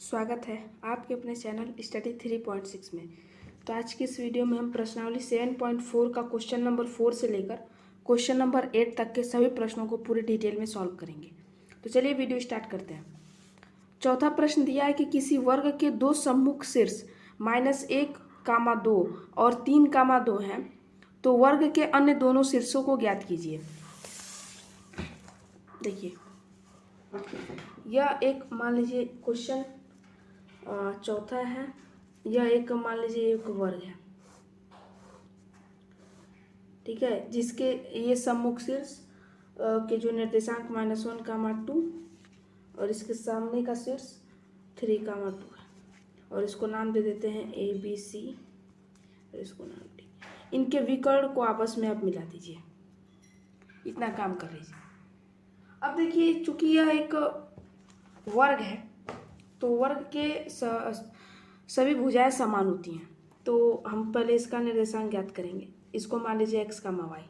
स्वागत है आपके अपने चैनल स्टडी 3.6 में। तो आज की इस वीडियो में हम प्रश्नावली 7.4 का क्वेश्चन नंबर 4 से लेकर क्वेश्चन नंबर 8 तक के सभी प्रश्नों को पूरी डिटेल में सॉल्व करेंगे। तो चलिए वीडियो स्टार्ट करते हैं। चौथा प्रश्न दिया है कि किसी वर्ग के दो सम्मुख शीर्ष -1, 2 और 3, 2 हैं, तो वर्ग के अन्य दोनों शीर्षों को ज्ञात कीजिए। देखिए, यह एक मान लीजिए क्वेश्चन चौथा है। यह एक मान लीजिए एक वर्ग है, ठीक है, जिसके ये सम्मुख शीर्ष के जो निर्देशांक -1, 2 और इसके सामने का शीर्ष 3, 2 है, और इसको नाम दे देते हैं ABC और इसको नाम D। इनके विकर्ण को आपस में आप मिला दीजिए, इतना काम कर लीजिए। अब देखिए, चूंकि यह एक वर्ग है तो वर्ग के सभी भुजाएं समान होती हैं, तो हम पहले इसका निर्देशांक ज्ञात करेंगे। इसको मान लीजिए x, y।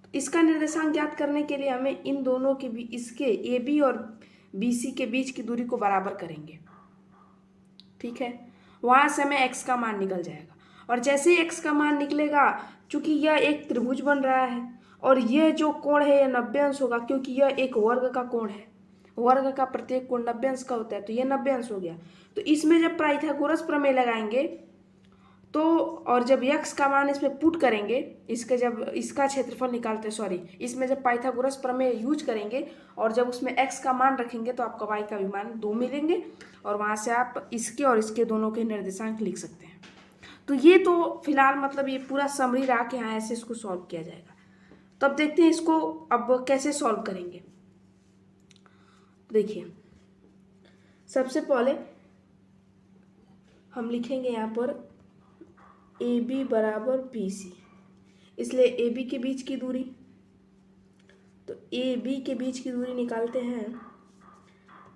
तो इसका निर्देशांक ज्ञात करने के लिए हमें इन दोनों के बीच, इसके AB और BC के बीच की दूरी को बराबर करेंगे, ठीक है। वहां से हमें x का मान निकल जाएगा, और जैसे ही x का मान निकलेगा, चूंकि यह एक त्रिभुज बन रहा है और यह जो कोण है यह 90 अंश होगा, क्योंकि यह एक वर्ग का कोण है। वर्ग का प्रत्येक कोण 90 अंश का होता है, तो यह 90 अंश हो गया। तो इसमें जब पाइथागोरस प्रमेय लगाएंगे तो, और जब x का मान इसमें पुट करेंगे, इसके जब इसका क्षेत्रफल निकालते हैं, इसमें जब पाइथागोरस प्रमेय यूज करेंगे और जब उसमें x का मान रखेंगे तो आपको y का भी मान 2 मिलेंगे, और वहां से आप इसके और इसके दोनों के निर्देशांक लिख सकते हैं। तो ये तो फिलहाल मतलब ये पूरा समरी रहा कि हाँ ऐसे इसको सॉल्व किया जाएगा। तो अब देखते हैं इसको अब कैसे सॉल्व करेंगे। देखिए, सबसे पहले हम लिखेंगे यहाँ पर AB बराबर BC, इसलिए AB के बीच की दूरी, तो AB के बीच की दूरी निकालते हैं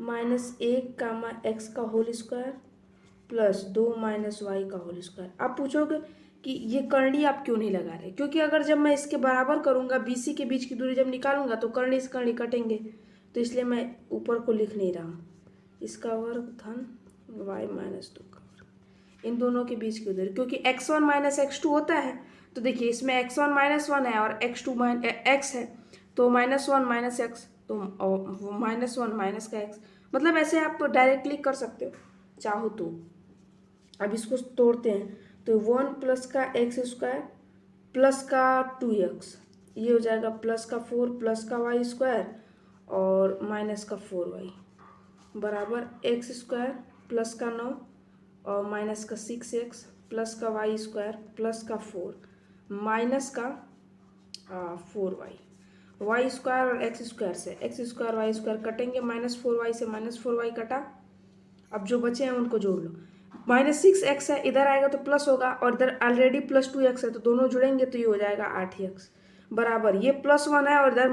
-1, x का होल स्क्वायर प्लस 2 y का होल स्क्वायर। आप पूछोगे कि ये कर्णी आप क्यों नहीं लगा रहे, क्योंकि अगर जब मैं इसके बराबर करूंगा, BC के बीच की दूरी जब निकालूंगा तो कर्णी से कर्णी कटेंगे, तो इसलिए मैं ऊपर को लिख नहीं रहा हूँ। इसका वर्ग धन y - 2 का वर्ग, इन दोनों के बीच की दूरी, क्योंकि x1 - x2 होता है। तो देखिए, इसमें x1 -1 है और x2 x है, तो -1 - x, तो -1 - का x, मतलब ऐसे आप डायरेक्टली कर सकते हो चाहो तो। अब इसको तोड़ते हैं, तो 1 प्लस का x² प्लस का 2x, ये हो जाएगा प्लस का 4 प्लस का y² और माइनस का 4y बराबर x² प्लस का 9 और माइनस का 6x प्लस का y² प्लस का 4 माइनस का 4y। y² और x² से x² y² कटेंगे, -4y से -4y कटा। अब जो बचे हैं उनको जोड़ लो, -6x है, इधर आएगा तो प्लस होगा, और इधर ऑलरेडी +2x है, तो दोनों जुड़ेंगे तो ये हो जाएगा 8x बराबर, ये +1 है और इधर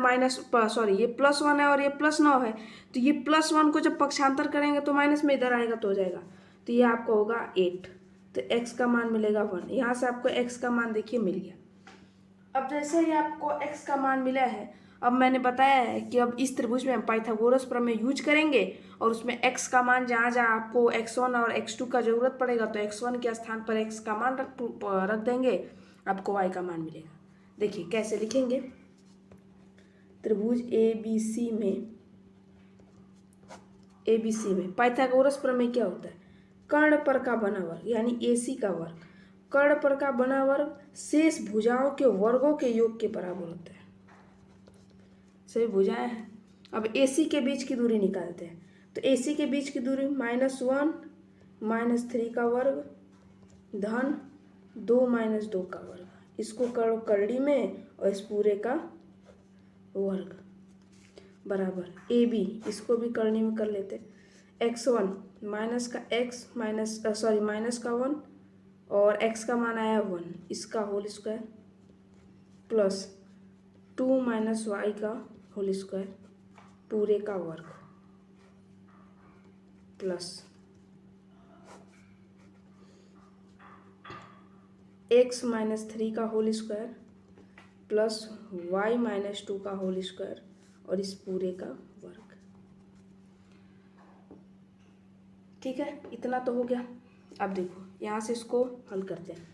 ये +1 है और ये +9 है, तो ये +1 को जब पक्षांतर करेंगे तो माइनस में इधर आएगा तो हो जाएगा, तो ये आपको होगा 8। तो x का मान मिलेगा 1। यहाँ से आपको x का मान देखिए मिल गया। अब जैसे ही आपको x का मान मिला है, अब मैंने बताया है कि अब इस त्रिभुज में हम पाइथागोरस प्रमेय यूज करेंगे, और उसमें x का मान जहाँ जहाँ आपको x1 और x2 का जरूरत पड़ेगा तो x1 के स्थान पर x का मान रख देंगे, आपको y का मान मिलेगा। देखिए कैसे लिखेंगे। त्रिभुज ABC में पाइथागोरस प्रमेय क्या होता है? कर्ण पर का बना वर्ग, यानी AC का वर्ग, कर्ण पर का बना वर्ग शेष भुजाओं के वर्गों के योग के बराबर होता है। सभी भुजाएं हैं। अब AC के बीच की दूरी निकालते हैं, तो AC के बीच की दूरी -1 - 3 का वर्ग धन 2 - 2 का वर्ग, इसको करो करड़ी में और इस पूरे का वर्ग बराबर AB, इसको भी करनी में कर लेते, x1 माइनस का x माइनस का 1 और x का मान आया 1, इसका होल स्क्वायर प्लस 2 - y का होल स्क्वायर पूरे का वर्ग प्लस x - 3 का होल स्क्वायर प्लस y - 2 का होल स्क्वायर और इस पूरे का वर्ग। ठीक है, इतना तो हो गया। अब देखो यहाँ से इसको हल करते हैं।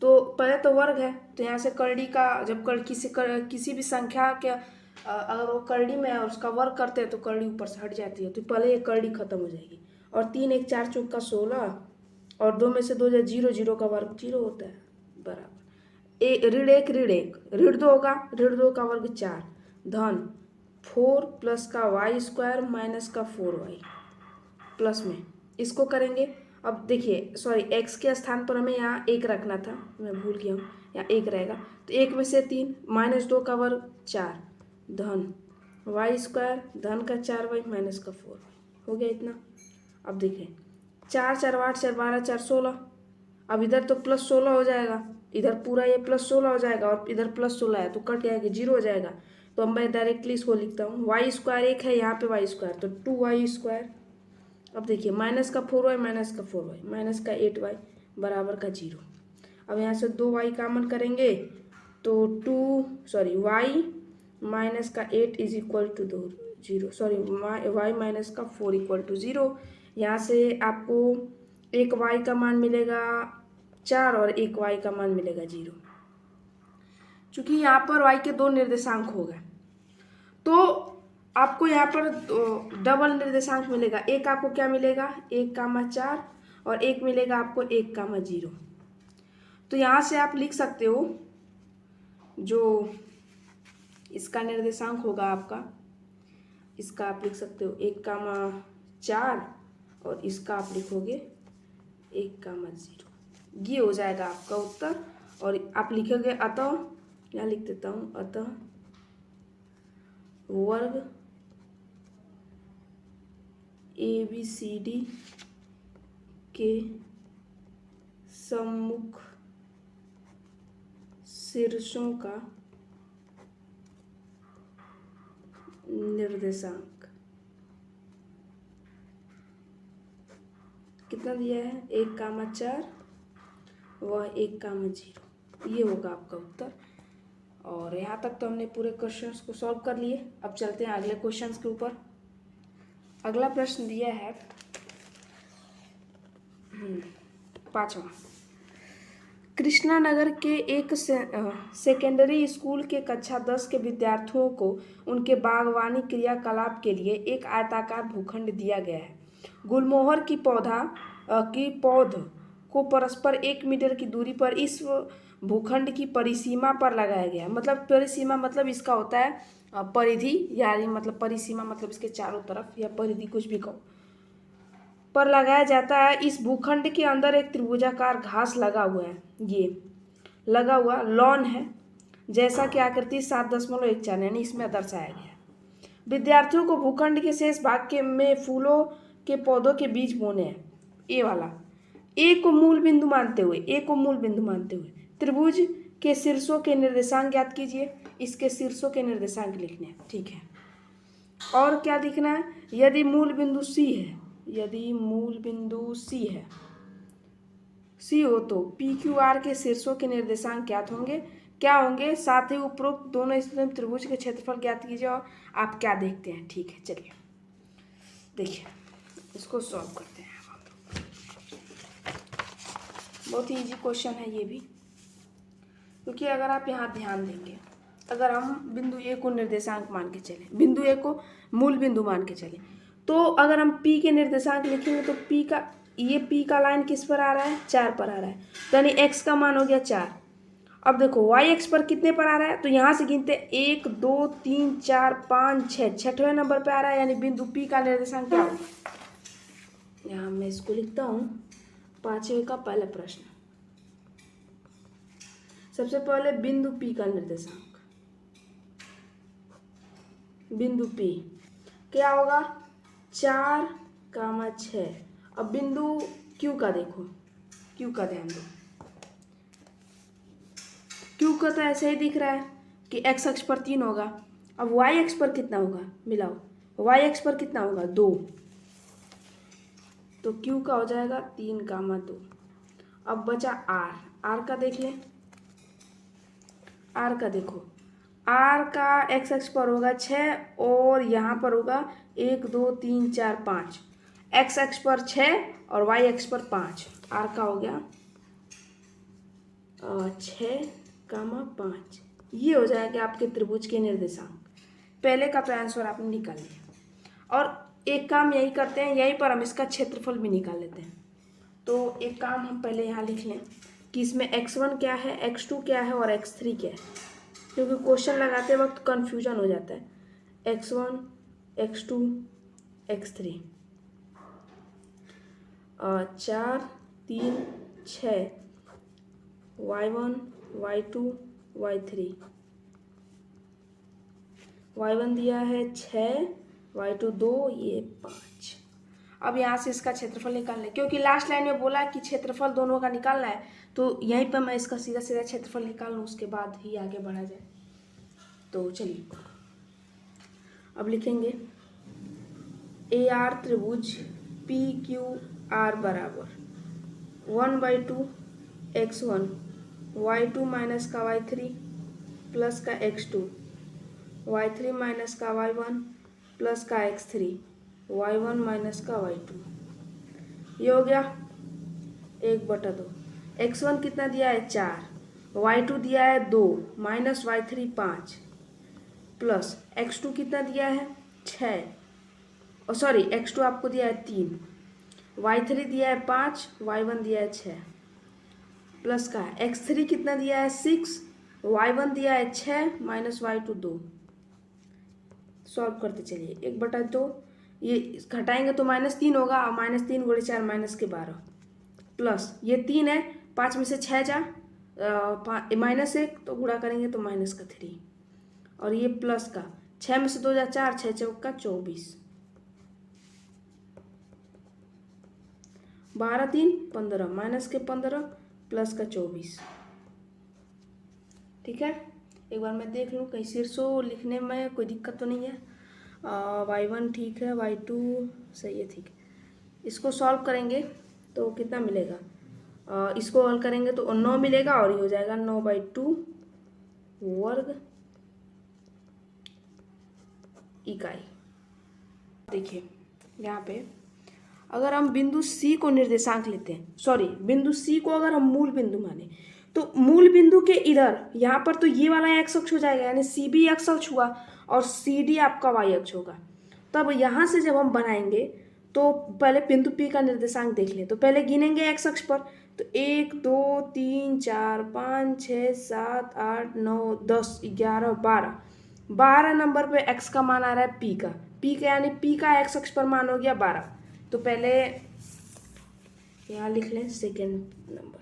तो पहले तो वर्ग है, तो यहाँ से करड़ी का जब किसी भी संख्या के अगर वो करड़ी में है और उसका वर्ग करते हैं तो करड़ी ऊपर से हट जाती है, तो पहले ये करड़ी खत्म हो जाएगी। और 3 1 4 चौक का 16 और 2 में से 2 जाए 0, 0 का वर्ग 0 होता है, बराबर ऋण 1 ऋण 1 ऋण 2 होगा, ऋण 2 का वर्ग 4 धन 4 प्लस का वाई स्क्वायर माइनस का 4y प्लस में इसको करेंगे। अब देखिए सॉरी x के स्थान पर हमें यहाँ 1 रखना था, मैं भूल गया हूँ, यहाँ 1 रहेगा, तो 1 में से 3 माइनस 2 का वर्ग 4 धन वाई स्क्वायर धन का 4y माइनस का 4y हो गया इतना। अब देखिए 4 4 8 4 12 4 16, अब इधर तो प्लस 16 हो जाएगा, इधर पूरा ये प्लस 16 हो जाएगा और इधर प्लस 16 है तो कट जाएगा 0 हो जाएगा। तो अब मैं डायरेक्टली इसको लिखता हूँ वाई स्क्वायर 1 है यहाँ पे वाई स्क्वायर तो 2y स्क्वायर। अब देखिए माइनस का 4y माइनस का 4y माइनस का 8y बराबर का 0। अब यहाँ से 2y कॉमन करेंगे तो y माइनस का 8 is equal to 0 sorry y minus का 4 इक्वल टू 0। यहाँ से आपको एक y का मान मिलेगा 4 और एक y का मान मिलेगा 0। चूँकि यहाँ पर y के 2 निर्देशांक हो गए तो आपको यहाँ पर डबल निर्देशांक मिलेगा। एक आपको क्या मिलेगा 1,4 और एक मिलेगा आपको 1,0। तो यहाँ से आप लिख सकते हो जो इसका निर्देशांक होगा आपका, इसका आप लिख सकते हो 1,4 और इसका आप लिखोगे 1,0। ये हो जाएगा आपका उत्तर। और आप लिखोगे अतः, यहाँ लिख देता हूँ अतः वर्ग ABCD के सम्मुख शीर्षों का निर्देशांक कितना दिया है 1,4 व 1,0। ये होगा आपका उत्तर। और यहाँ तक तो हमने पूरे क्वेश्चंस को सॉल्व कर लिए। अब चलते हैं अगले क्वेश्चंस के ऊपर। अगला प्रश्न दिया है 5वां। कृष्णानगर के एक सेकेंडरी स्कूल के कक्षा 10 के विद्यार्थियों को उनके बागवानी क्रियाकलाप के लिए एक आयताकार भूखंड दिया गया है। गुलमोहर की पौध को परस्पर 1 मीटर की दूरी पर इस भूखंड की परिसीमा पर लगाया गया है। मतलब परिसीमा मतलब इसका होता है परिधि, यानी मतलब परिसीमा मतलब इसके चारों तरफ, या परिधि कुछ भी कहो, पर लगाया जाता है। इस भूखंड के अंदर एक त्रिभुजाकार घास लगा हुआ है, ये लगा हुआ लॉन है, जैसा कि आकृति 7.14 यानी इसमें दर्शाया गया है। विद्यार्थियों को भूखंड के शेष भाग में फूलों के पौधों के बीज बोने हैं। ए वाला ए को मूल बिंदु मानते हुए त्रिभुज के शीर्षों के निर्देशांक ज्ञात कीजिए। इसके शीर्षों के निर्देशांक लिखने हैं, ठीक है। और क्या लिखना है, यदि मूल बिंदु C हो तो PQR के शीर्षों के निर्देशांक ज्ञात होंगे, क्या होंगे, साथ ही उपरोक्त दोनों त्रिभुज के क्षेत्रफल ज्ञात कीजिए। और आप क्या देखते हैं, ठीक है, चलिए देखिए इसको सॉल्व करते हैं। बहुत ही इजी क्वेश्चन है ये भी, क्योंकि अगर आप यहाँ ध्यान देंगे, अगर हम बिंदु ए को निर्देशांक मान के चले, बिंदु ए को मूल बिंदु मान के चले, तो अगर हम P के निर्देशांक लिखेंगे तो P का लाइन किस पर आ रहा है 4 पर आ रहा है, तो यानी x का मान हो गया 4। अब देखो y x पर कितने पर आ रहा है, तो यहाँ से गिनते 1 2 3 4 5 6, 6वें नंबर पर आ रहा है, यानी बिंदु P का निर्देशांक क्या होगा। यहाँ मैं इसको लिखता हूँ 5वें का पहला प्रश्न। सबसे पहले बिंदु P का निर्देशांक, बिंदु P क्या होगा 4,6। अब बिंदु Q का देखो, Q का ध्यान दो, Q का तो ऐसे ही दिख रहा है कि x अक्ष पर 3 होगा। अब y अक्ष पर कितना होगा, मिलाओ, y अक्ष पर कितना होगा 2, तो Q का हो जाएगा 3,2। अब बचा R का देख लें, R का देखो, R का x अक्ष पर होगा 6 और यहाँ पर होगा 1 2 3 4 5, एक्स एक्स पर 6 और वाई एक्स पर 5, आर का हो गया 6, 5। ये हो जाएगा आपके त्रिभुज के निर्देशांक। पहले का तो आंसर आपने निकाल लिया। और एक काम यही करते हैं, यहीं पर हम इसका क्षेत्रफल भी निकाल लेते हैं। तो एक काम हम पहले यहाँ लिख लें कि इसमें x1 क्या है, x2 क्या है और x3 क्या है, क्योंकि क्वेश्चन लगाते वक्त कन्फ्यूजन हो जाता है। x1 x2 x3 4 3 6 y1 y2 y3। y1 दिया है 6, y2 2, ये 5। अब यहाँ से इसका क्षेत्रफल निकालना है, क्योंकि लास्ट लाइन में बोला कि क्षेत्रफल दोनों का निकालना है, तो यहीं पर मैं इसका सीधा सीधा क्षेत्रफल निकाल लूँ, उसके बाद ही आगे बढ़ा जाए। तो चलिए अब लिखेंगे AR त्रिभुज PQR बराबर 1/2 x1 y2 माइनस का y3 प्लस का x2 y3 माइनस का y1 प्लस का x3 y1 माइनस का y2। ये हो गया 1/2। x1 कितना दिया है 4, y2 दिया है 2 माइनस y3 5 प्लस x2 कितना दिया है 6, और सॉरी x2 आपको दिया है 3, y3 दिया है 5, y1 दिया है 6 प्लस का x3 कितना दिया है 6, y1 दिया है 6 माइनस y2 2। सॉल्व करते चलिए 1/2, ये घटाएंगे तो -3 होगा, और -3 × 4 -12 प्लस ये 3 है, 5 में से 6 जा -1 तो गुणा करेंगे तो -3, और ये प्लस का 6 में से 2 जा 4, 6 चौका 24, 12 3 15 -15 प्लस का 24। ठीक है, एक बार मैं देख लूँ कहीं शीर्षों लिखने में कोई दिक्कत तो नहीं है। y1 ठीक है, y2 सही है, ठीक है। इसको सॉल्व करेंगे तो कितना मिलेगा, इसको हल करेंगे तो 9 मिलेगा, और ये हो जाएगा 9/2 वर्ग इकाई। देखिए यहाँ पे अगर हम बिंदु C को निर्देशांक लेते हैं, सॉरी बिंदु C को अगर हम मूल बिंदु माने, तो मूल बिंदु के इधर यहाँ पर तो ये वाला x अक्ष हो जाएगा, यानी CB x अक्ष हुआ और CD आपका y अक्ष होगा। तब यहाँ से जब हम बनाएंगे तो पहले बिंदु P का निर्देशांक देख लें, तो पहले गिनेंगे x अक्ष पर, तो 1 2 3 4 5 6 7 8 9 10 11 12 नंबर पे x का मान आ रहा है P का यानी P का x अक्ष पर मान हो गया 12। तो पहले यहाँ लिख लें सेकेंड नंबर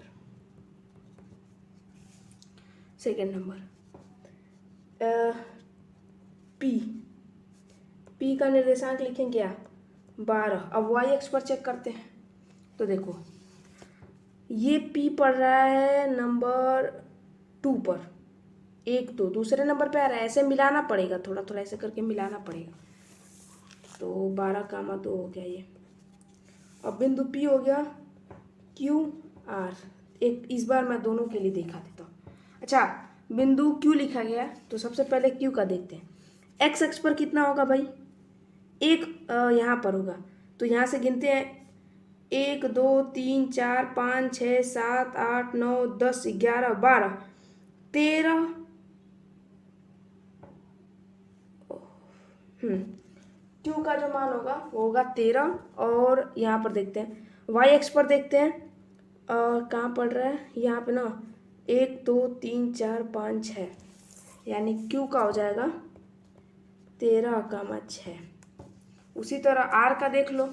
P का निर्देशांक लिखें क्या 12। अब y अक्ष पर चेक करते हैं, तो देखो ये P पड़ रहा है नंबर 2 पर, 1 2 दूसरे नंबर पे आ रहा है, ऐसे मिलाना पड़ेगा, थोड़ा थोड़ा ऐसे करके मिलाना पड़ेगा। तो 12 2 हो गया ये। अब बिंदु P हो गया QR, एक इस बार मैं दोनों के लिए दिखा देता हूँ। अच्छा, बिंदु Q लिखा गया, तो सबसे पहले Q का देखते हैं। x अक्ष पर कितना होगा भाई, 1 यहाँ पर होगा, तो यहाँ से गिनते हैं 1 2 3 4 5 6 7 8 9 10 11 12 13। Q का जो मान होगा वो होगा 13। और यहाँ पर देखते हैं y अक्ष पर देखते हैं, कहाँ पड़ रहा है यहाँ पे ना 1 2 3 4 5 6, यानी Q का हो जाएगा 13,6। उसी तरह R का देख लो,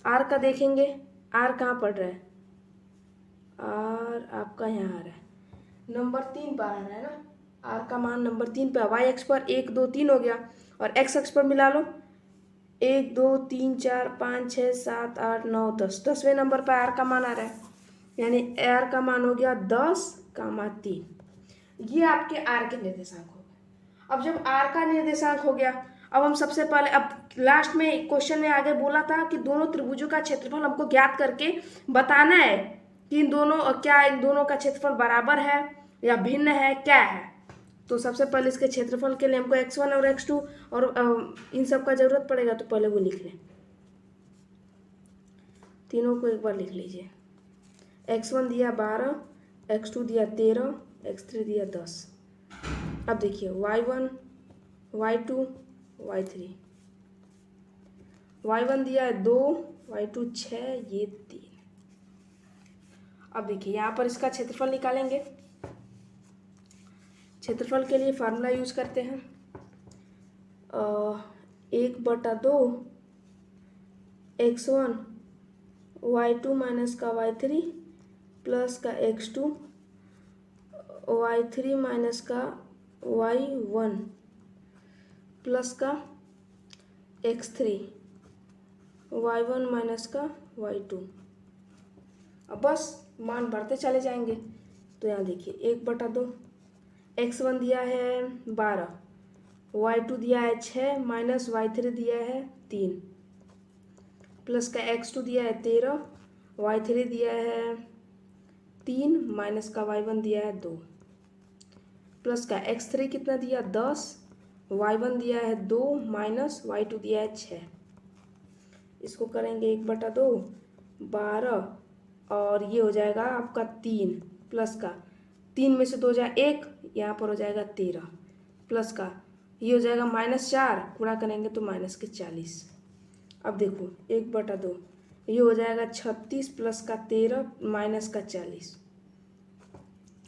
R का देखेंगे, R कहाँ पड़ रहा है, R आपका यहाँ आ रहा है नंबर 3 पर आ रहा है ना, R का मान नंबर 3 पे। y अक्ष पर 1 2 3 हो गया, और x अक्ष पर मिला लो 1 2 3 4 5 6 7 8 9 10, 10वें नंबर पर R का मान आ रहा है, यानी R का मान हो गया 10,3। ये आपके R के निर्देशांक हो गए। अब जब R का निर्देशांक हो गया, अब हम सबसे पहले, अब लास्ट में क्वेश्चन में आगे बोला था कि दोनों त्रिभुजों का क्षेत्रफल हमको ज्ञात करके बताना है कि इन दोनों का क्षेत्रफल बराबर है या भिन्न है, क्या है। तो सबसे पहले इसके क्षेत्रफल के लिए हमको x1 और x2 और इन सब का जरूरत पड़ेगा, तो पहले वो लिख लें। तीनों को एक बार लिख लीजिए। x1 दिया 12, x2 दिया 13, x3 दिया 10। अब देखिए y1, y2, y3। y1 दिया है 2, y2 6, ये 3। अब देखिए यहाँ पर इसका क्षेत्रफल निकालेंगे। क्षेत्रफल के लिए फार्मूला यूज करते हैं, 1/2 x1 y2 माइनस का y3 प्लस का x2 y3 माइनस का y1 प्लस का x3 y1 माइनस का y2। अब बस मान बढ़ते चले जाएंगे। तो यहाँ देखिए 1/2 x1 दिया है 12, y2 दिया है 6 माइनस y3 दिया है 3 प्लस का x2 दिया है 13, y3 दिया है 3 माइनस का y1 दिया है 2 प्लस का x3 कितना दिया 10, y1 दिया है 2 माइनस y2 दिया है 6। इसको करेंगे 1/2 12 और ये हो जाएगा आपका 3 प्लस का 3 में से 2 जाए 1, यहाँ पर हो जाएगा 13 प्लस का ये हो जाएगा -4, पूरा करेंगे तो -40। अब देखो 1/2 ये हो जाएगा 36 प्लस का 13 माइनस का 40।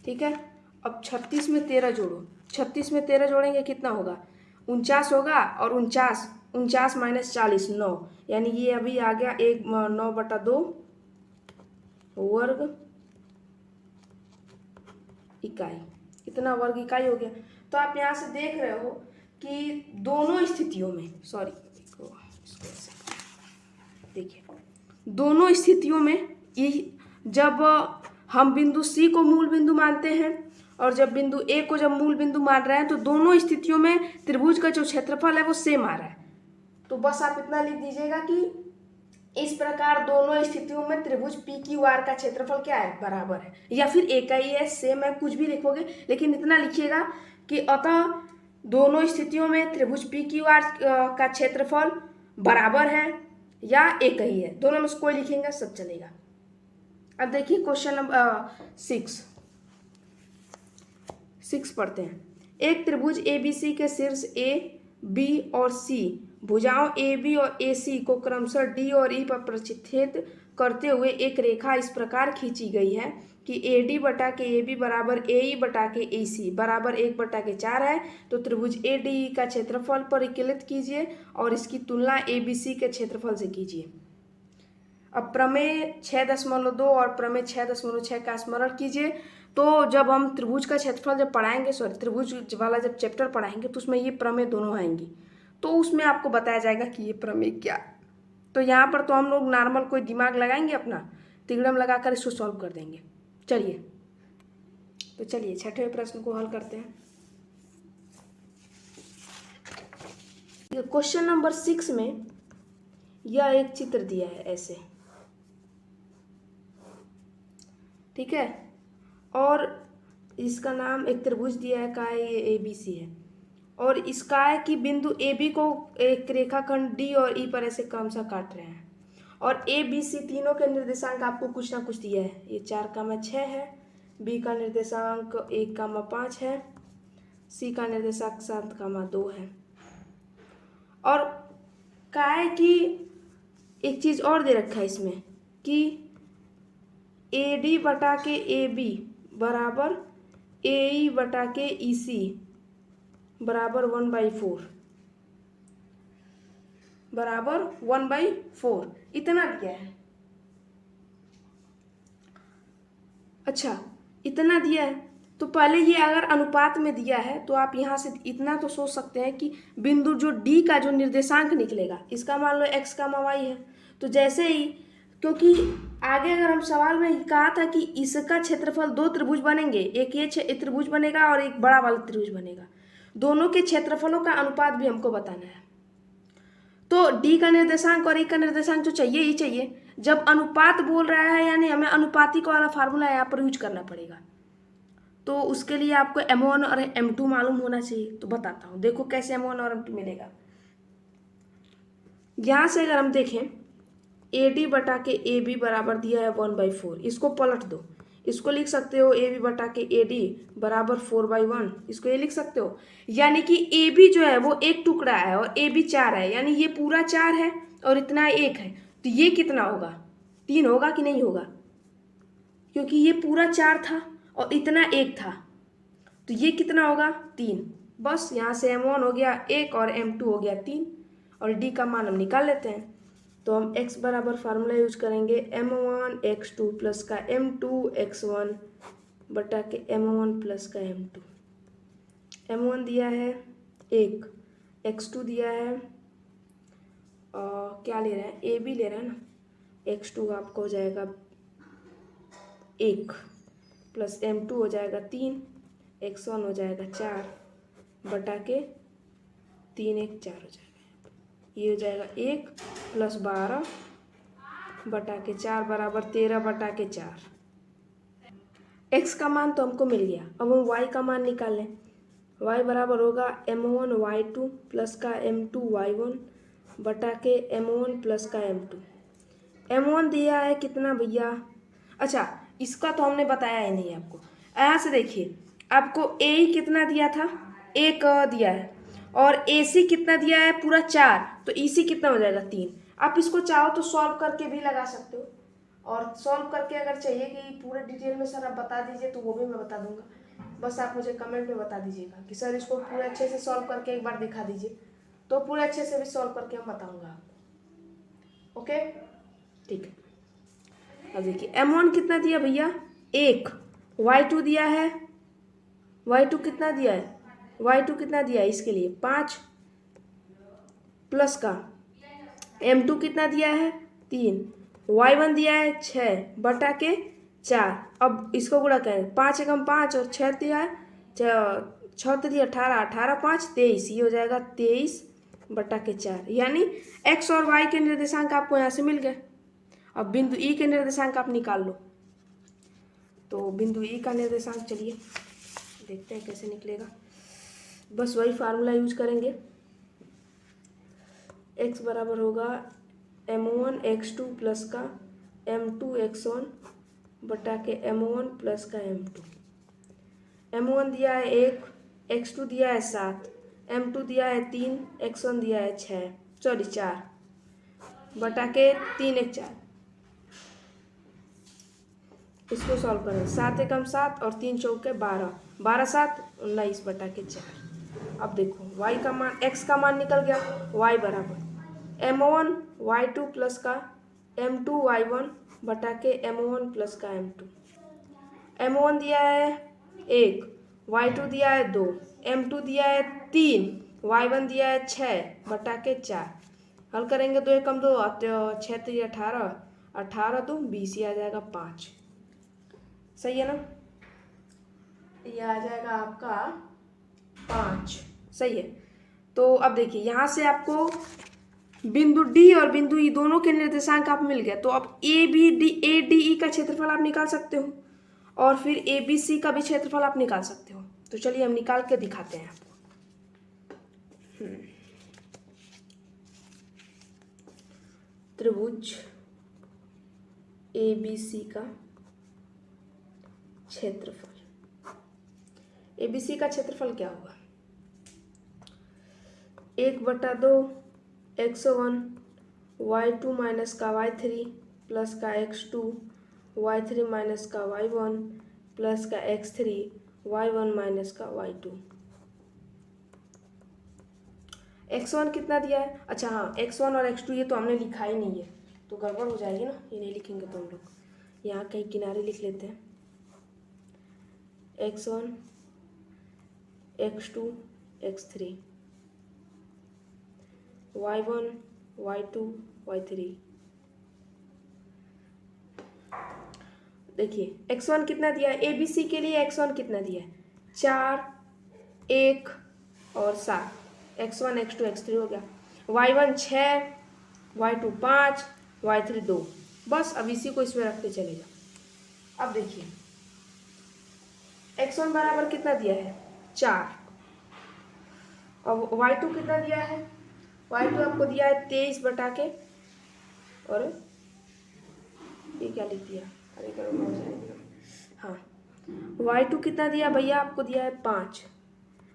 ठीक है, अब 36 में 13 जोड़ो, 36 में 13 जोड़ेंगे कितना होगा 49 होगा, और 49 माइनस 40 9, यानी ये अभी आ गया 9/2 वर्ग इकाई। इतना वर्ग इकाई हो गया। तो आप यहाँ से देख रहे हो कि दोनों स्थितियों में, सॉरी देखिए दोनों स्थितियों में ये जब हम बिंदु सी को मूल बिंदु मानते हैं और जब बिंदु ए को जब मूल बिंदु मान रहे हैं, तो दोनों स्थितियों में त्रिभुज का जो क्षेत्रफल है वो सेम आ रहा है। तो बस आप इतना लिख दीजिएगा कि इस प्रकार दोनों स्थितियों में त्रिभुज पी क्यू आर का क्षेत्रफल क्या है, बराबर है, या फिर एक ही है, सेम है, कुछ भी लिखोगे, लेकिन इतना लिखिएगा कि अतः दोनों स्थितियों में त्रिभुज पी क्यू आर का क्षेत्रफल बराबर है या एक ही है। दोनों में से कोई लिखेंगे सब चलेगा। अब देखिए क्वेश्चन नंबर 6 पढ़ते हैं। एक त्रिभुज ABC के शीर्ष A, B और C भुजाओं AB और AC को क्रमशः D और E पर प्रतिच्छेद करते हुए एक रेखा इस प्रकार खींची गई है कि AD बटा के AB बराबर AE बटा के AC बराबर 1/4 है। तो त्रिभुज ADE का क्षेत्रफल परिकलित कीजिए और इसकी तुलना ABC के क्षेत्रफल से कीजिए। अब प्रमेय 6.2 और प्रमेय 6.6 का स्मरण कीजिए। तो जब हम त्रिभुज का क्षेत्रफल जब पढ़ाएंगे, त्रिभुज वाला जब चैप्टर पढ़ाएंगे, तो उसमें ये प्रमेय दोनों आएंगी, तो उसमें आपको बताया जाएगा कि ये प्रमेय क्या है। तो यहाँ पर तो हम लोग नॉर्मल कोई दिमाग लगाएंगे अपना, तिगड़म लगाकर इसको सॉल्व कर देंगे। चलिए छठवें प्रश्न को हल करते हैं। क्वेश्चन नंबर 6 में यह एक चित्र दिया है ऐसे, ठीक है, और इसका नाम एक त्रिभुज दिया है, का है ये ABC है, और इसका है कि बिंदु AB को एक रेखाखंड D और E पर ऐसे क्रमशः काट रहे हैं, और ABC तीनों के निर्देशांक आपको कुछ ना कुछ दिया है। ये 4,6 है, B का निर्देशांक 1,5 है, C का निर्देशांक 7,2 है। और का है कि एक चीज़ और दे रखा है इसमें कि AD बटा के AB बराबर AE बटा के EC बराबर 1/4 बराबर 1/4 इतना दिया है। अच्छा, इतना दिया है तो पहले ये अगर अनुपात में दिया है तो आप यहाँ से इतना तो सोच सकते हैं कि बिंदु जो D का जो निर्देशांक निकलेगा, इसका मान लो x, y है, तो जैसे ही, क्योंकि आगे अगर हम सवाल में कहा था कि इसका क्षेत्रफल 2 त्रिभुज बनेंगे, एक ये त्रिभुज बनेगा और एक बड़ा वाला त्रिभुज बनेगा, दोनों के क्षेत्रफलों का अनुपात भी हमको बताना है। तो D का निर्देशांक और E का निर्देशांक जो चाहिए ही चाहिए। जब अनुपात बोल रहा है यानी हमें अनुपातिक वाला फार्मूला यहाँ पर यूज करना पड़ेगा। तो उसके लिए आपको M1 और M2 मालूम होना चाहिए। तो बताता हूँ, देखो कैसे M1 और M2 मिलेगा। यहाँ से अगर हम देखें AD बटा के AB बराबर दिया है 1/4, इसको पलट दो, इसको लिख सकते हो AB बटा के AD बराबर 4/1, इसको ये लिख सकते हो। यानी कि AB जो है वो एक टुकड़ा है और AB 4 है, यानी ये पूरा 4 है और इतना 1 है, तो ये कितना होगा? 3 होगा कि नहीं होगा? क्योंकि ये पूरा 4 था और इतना 1 था, तो ये कितना होगा? 3। बस यहाँ से M1 हो गया 1 और M2 हो गया 3, और D का मान हम निकाल लेते हैं। तो हम x बराबर फार्मूला यूज करेंगे M1 x2 प्लस का M2 x1 बटा के M1 प्लस का M2। M1 दिया है 1, x2 दिया है क्या ले रहे हैं? AB ले रहे हैं ना। x2 आपको हो जाएगा 1 प्लस M2 हो जाएगा 3, x1 हो जाएगा 4 बटा के 3 1 4 हो जाएगा। ये हो जाएगा 1 प्लस 12 बटा के 4 बराबर 13 बटा के 4। x का मान तो हमको मिल गया, अब हम y का मान निकाल लें। y बराबर होगा M1 y2 प्लस का M2 y1 बटा के M1 प्लस का M2। M1 दिया है कितना भैया? अच्छा, इसका तो हमने बताया ही नहीं आपको। यहाँ से देखिए, आपको AE कितना दिया था? 1 दिया है, और AC कितना दिया है? पूरा 4, तो EC कितना हो जाएगा? 3। आप इसको चाहो तो सॉल्व करके भी लगा सकते हो, और सॉल्व करके अगर चाहिए कि पूरे डिटेल में सर आप बता दीजिए तो वो भी मैं बता दूंगा। बस आप मुझे कमेंट में बता दीजिएगा कि सर इसको पूरे अच्छे से सॉल्व करके एक बार दिखा दीजिए, तो पूरे अच्छे से भी सॉल्व करके हम बताऊंगा आपको। ओके, ठीक है। अब देखिए M1 कितना दिया भैया? 1। y2 दिया है, y2 कितना दिया है? y2 कितना दिया है इसके लिए? 5 प्लस का M2 कितना दिया है? 3, y1 दिया है 6 बटा के 4। अब इसको गुणा करें, 5 एकम 5 और 6 दिया है, 6 दिया 18, 18 5 23, ये हो जाएगा 23 बटा के 4। यानी x और y के निर्देशांक आपको यहाँ से मिल गए। अब बिंदु E के निर्देशांक आप निकाल लो। तो बिंदु E का निर्देशांक चलिए देखते हैं कैसे निकलेगा। बस वही फार्मूला यूज करेंगे। x बराबर होगा M1 x2 प्लस का M2 x1 बटा के M1 प्लस का M2। M1 दिया है 1, x2 दिया है 7, M2 दिया है 3, x1 दिया है 4 बटा के 3 1 4। इसको सॉल्व करें, 7 एकम 7 और 3 चौके 12, 12 7 19 बटा के 4। अब देखो y का मान, x का मान निकल गया। y बराबर M1 y2 प्लस का M2 y1 बटा के M1 प्लस का M2। M1 दिया है 1, y2 दिया है 2, M2 दिया है 3, y1 दिया है 6 बटा के 4। हल करेंगे 2 एकम 2, 6 3 18, 18 2 20, ये आ जाएगा 5। सही है ना? ये आ जाएगा आपका 5। सही है। तो अब देखिए यहाँ से आपको बिंदु D और बिंदु E दोनों के निर्देशांक आप मिल गए, तो अब ADE का क्षेत्रफल आप निकाल सकते हो और फिर ABC का भी क्षेत्रफल आप निकाल सकते हो। तो चलिए हम निकाल के दिखाते हैं आपको। त्रिभुज ABC का क्षेत्रफल, ABC का क्षेत्रफल क्या होगा? 1/2 x1 y2 माइनस का y3 प्लस का x2 y3 माइनस का y1 प्लस का x3 y1 माइनस का y2। x1 कितना दिया है? अच्छा हाँ, x1 और x2 ये तो हमने लिखा ही नहीं है, तो गड़बड़ हो जाएगी ना, ये नहीं लिखेंगे तो हम लोग यहाँ कहीं किनारे लिख लेते हैं। x1 x2 x3 y1 y2 y3। देखिए x1 कितना दिया है? ABC के लिए x1 कितना दिया है? 4 1 और 7, x1 x2 x3 हो गया। y1 6, y2 5, y3 2। बस अब इसी को इसमें रखते चले जाओ। अब देखिए x1 बराबर कितना दिया है? 4। अब y2 कितना दिया है? y2 आपको दिया है 23 बटा के और ये क्या लिख दिया, अरे करो हो जाएगा। हाँ, y2 कितना दिया भैया, आपको दिया है 5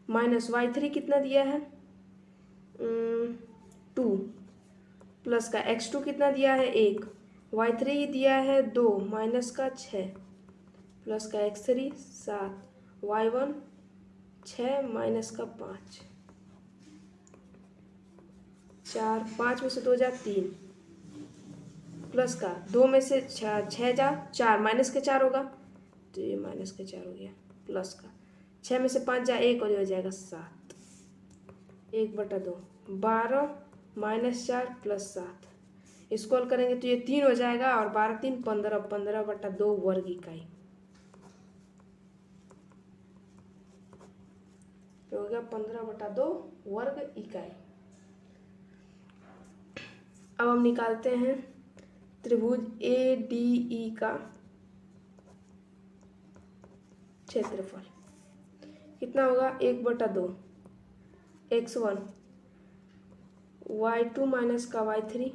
माइनस y3 कितना दिया है 2 प्लस का x2 कितना दिया है 1, y3 दिया है 2 माइनस का 6 प्लस का x3 7, y1 6 माइनस का 5, 4 5 में से 2 जा 3 प्लस का 2 में से 6 जा 4 माइनस के 4 होगा, तो ये माइनस के 4 हो गया, प्लस का 6 में से 5 जा 1 और ये हो जाएगा 7, 1/2 12 माइनस 4 प्लस 7, इसको हल करेंगे तो ये 3 हो जाएगा और 12 3 15, 15/2 वर्ग इकाई, तो हो गया 15/2 वर्ग इकाई। अब हम निकालते हैं त्रिभुज ADE का क्षेत्रफल, कितना होगा 1/2 x1 y2 माइनस का y3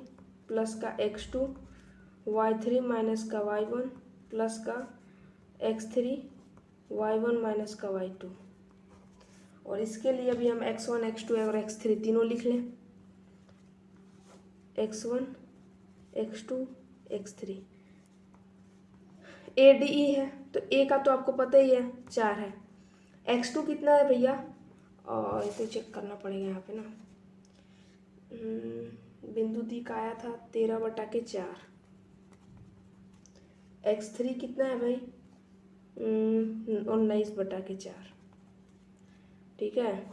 प्लस का x2 y3 माइनस का y1 प्लस का x3 y1 माइनस का y2, और इसके लिए अभी हम x1 x2 और x3 तीनों लिख लें, x1 x2 x3। ADE है तो A का तो आपको पता ही है 4 है, x2 कितना है भैया, और इसे चेक करना पड़ेगा यहाँ पे ना, बिंदु दी का आया था 13/4, x3 कितना है भाई 19/4, ठीक है,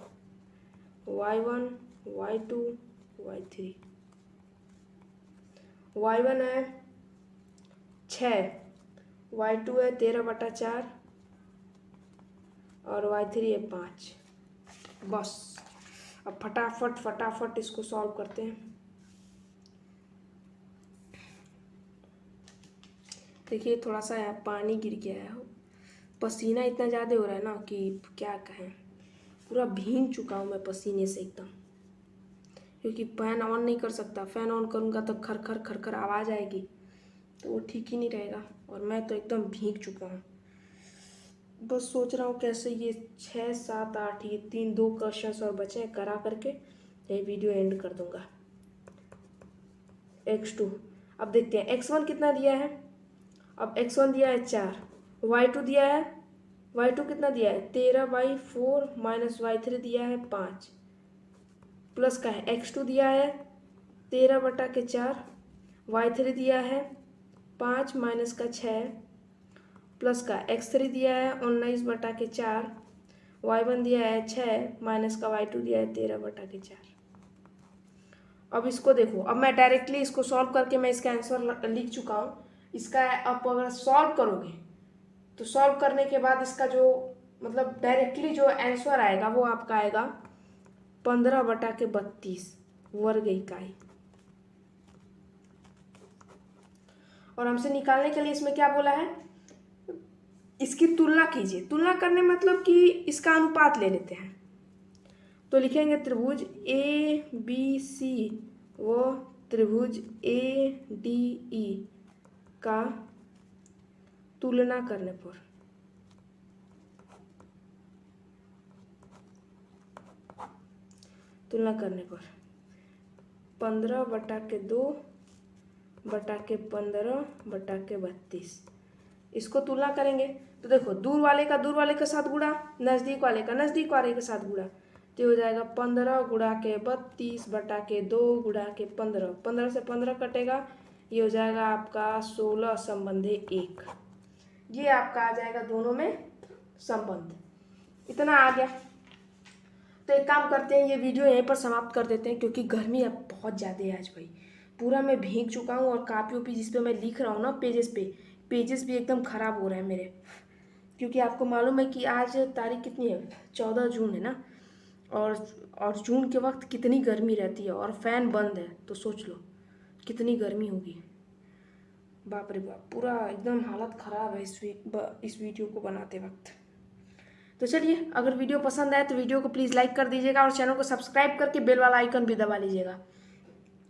y1 y2 y3, y1 है 6, y2 है 13/4 और y3 है 5। बस अब फटाफट इसको सॉल्व करते हैं। देखिए थोड़ा सा पानी गिर गया है, पसीना इतना ज़्यादा हो रहा है ना कि क्या कहें, पूरा भीग चुका हूँ मैं पसीने से एकदम, क्योंकि फैन ऑन नहीं कर सकता, फैन ऑन करूँगा तो खर खर आवाज़ आएगी, तो वो ठीक ही नहीं रहेगा, और मैं तो एकदम भीग चुका हूँ। बस सोच रहा हूँ कैसे ये 6 7 8 ये 2 क्वेश्चंस और बचे हैं, करा करके ये वीडियो एंड कर दूँगा। x2 अब देखते हैं, x1 कितना दिया है, अब x1 दिया है 4, y2 दिया है, y2 कितना दिया है 13/4 माइनस y3 दिया है 5, प्लस का है x2 दिया है 13/4, y3 दिया है 5 माइनस का 6, प्लस का x3 दिया है 19/4, y1 दिया है 6 माइनस का y2 दिया है 13/4। अब इसको देखो, अब मैं डायरेक्टली इसको सॉल्व करके मैं इसका आंसर लिख चुका हूँ। इसका आप अगर सॉल्व करोगे तो सॉल्व करने के बाद इसका जो मतलब डायरेक्टली जो आंसर आएगा वो आपका आएगा 15/32 वर्ग इकाई। और हमसे निकालने के लिए इसमें क्या बोला है, इसकी तुलना कीजिए। तुलना करने मतलब कि इसका अनुपात ले लेते हैं, तो लिखेंगे त्रिभुज ABC व त्रिभुज ADE का तुलना करने पर तुलना करने पर 15/2/15/32 इसको तुलना करेंगे तो देखो दूर वाले का दूर वाले के साथ गुणा, नज़दीक वाले का नज़दीक वाले के साथ गुणा, तो हो जाएगा 15 गुणा के 32/2 गुणा के 15, 15 से 15 कटेगा, ये हो जाएगा आपका 16 संबंधी 1। ये आपका आ जाएगा दोनों में संबंध, इतना आ गया। तो एक काम करते हैं, ये वीडियो यहीं पर समाप्त कर देते हैं, क्योंकि गर्मी अब बहुत ज़्यादा है आज भाई, पूरा मैं भीग चुका हूँ, और कापी ओपी जिस पे मैं लिख रहा हूँ ना पेजेस भी एकदम ख़राब हो रहे हैं मेरे, क्योंकि आपको मालूम है कि आज तारीख कितनी है 14 जून है ना, और जून के वक्त कितनी गर्मी रहती है, और फ़ैन बंद है, तो सोच लो कितनी गर्मी होगी। बाप रे बाप, पूरा एकदम हालत ख़राब है इस वीडियो को बनाते वक्त। तो चलिए, अगर वीडियो पसंद आए तो वीडियो को प्लीज़ लाइक कर दीजिएगा, और चैनल को सब्सक्राइब करके बेल वाला आइकन भी दबा लीजिएगा।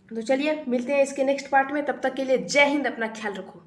तो चलिए मिलते हैं इसके नेक्स्ट पार्ट में, तब तक के लिए जय हिंद, अपना ख्याल रखो।